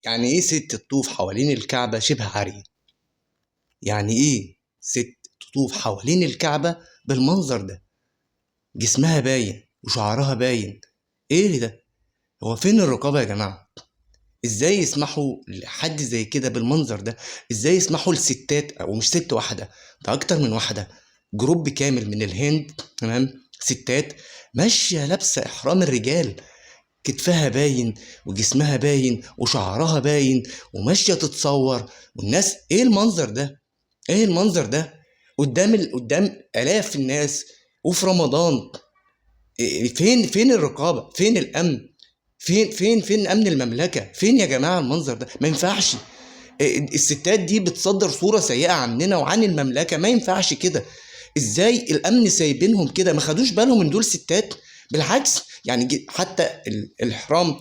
يعني ايه ست تطوف حوالين الكعبة شبه عارية؟ يعني ايه ست تطوف حوالين الكعبة بالمنظر ده؟ جسمها باين وشعرها باين. ايه ده؟ هو فين الرقابة يا جماعة؟ ازاي يسمحوا لحد زي كده بالمنظر ده؟ ازاي يسمحوا لستات، او مش ست واحدة، ده اكتر من واحدة، جروب كامل من الهند، تمام، ستات ماشية لابسة احرام الرجال، كتفها باين وجسمها باين وشعرها باين وماشية تتصور، والناس ايه المنظر ده؟ ايه المنظر ده؟ قدام آلاف الناس وفي رمضان. فين الرقابة؟ فين الأمن؟ فين أمن المملكة؟ فين يا جماعة المنظر ده؟ ما ينفعش. الستات دي بتصدر صورة سيئة عننا وعن المملكة، ما ينفعش كده. ازاي الامن سايبينهم كده؟ ما خدوش بالهم ان دول ستات؟ بالعكس، يعني حتى الاحرام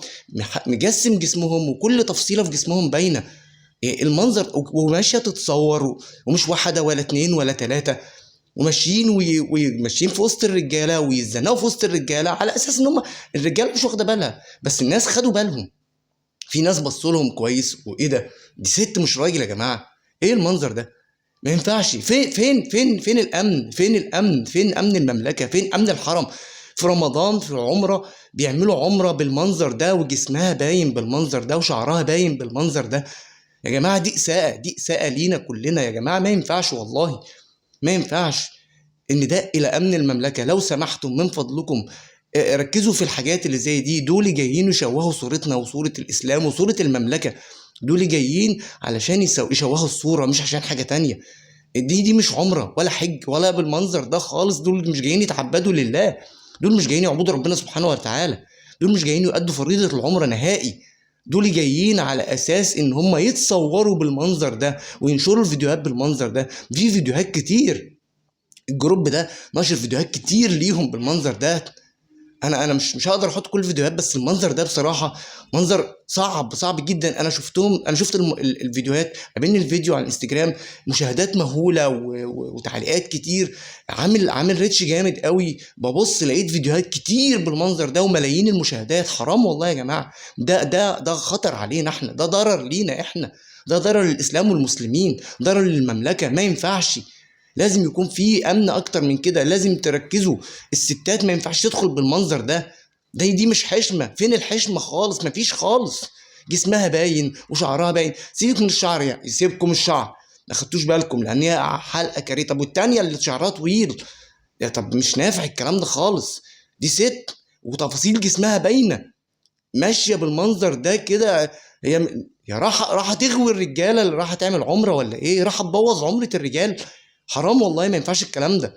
مجسم جسمهم وكل تفصيلة في جسمهم باينة. المنظر وماشية تتصور، ومش واحدة ولا اتنين ولا تلاتة، وماشيين وماشيين في وسط الرجالة ويتزنقوا في وسط الرجالة على اساس ان هم الرجالة مش واخدة بالها، بس الناس خدوا بالهم. في ناس بصوا لهم كويس، وايه ده؟ دي ست مش راجل يا جماعة. ايه المنظر ده؟ ما ينفعش. فين الامن؟ فين الامن؟ فين امن المملكه؟ فين امن الحرم؟ في رمضان في عمره بيعملوا عمره بالمنظر ده وجسمها باين بالمنظر ده وشعرها باين بالمنظر ده. يا جماعه دي اساءه، دي اساءه لينا كلنا يا جماعه، ما ينفعش والله، ما ينفعش ان ده الى امن المملكه. لو سمحتم من فضلكم ركزوا في الحاجات اللي زي دي. دول جايين يشوهوا صورتنا وصوره الاسلام وصوره المملكه. دول جايين علشان يشوهوا الصوره، مش عشان حاجه تانية. دي مش عمره ولا حج ولا بالمنظر ده خالص. دول مش جايين يتعبدوا لله، دول مش جايين يعبدوا ربنا سبحانه وتعالى، دول مش جايين يؤدوا فريضة العمرة نهائي. دول جايين على اساس ان هم يتصوروا بالمنظر ده وينشروا الفيديوهات بالمنظر ده. في فيديوهات كتير، الجروب ده نشر فيديوهات كتير ليهم بالمنظر ده. انا مش هقدر احط كل الفيديوهات، بس المنظر ده بصراحه منظر صعب جدا. انا شفتهم، انا شفت الفيديوهات، قابلني الفيديو على الانستجرام مشاهدات مهوله وتعليقات كتير، عامل ريتش جامد قوي. ببص لقيت فيديوهات كتير بالمنظر ده وملايين المشاهدات. حرام والله يا جماعه، ده خطر علينا احنا، ده ضرر لينا احنا، ده ضرر للاسلام والمسلمين، ضرر للمملكه. ما ينفعش. لازم يكون في امن اكتر من كده، لازم تركزوا. الستات ما ينفعش تدخل بالمنظر ده. دي مش حشمه. فين الحشمه خالص؟ مفيش خالص. جسمها باين وشعرها باين. سيبك من الشعر، يعني سيبكم من الشعر، ما خدتوش بالكم لان هي حلقه كاريه. طب والتانيه اللي شعرها طويل؟ يا طب مش نافع الكلام ده خالص. دي ست وتفاصيل جسمها باينه، ماشيه بالمنظر ده كده. هي يا راح تغوي الرجاله اللي راح تعمل عمره ولا ايه؟ راح تبوظ عمره الرجال. حرام والله، ما ينفعش الكلام ده.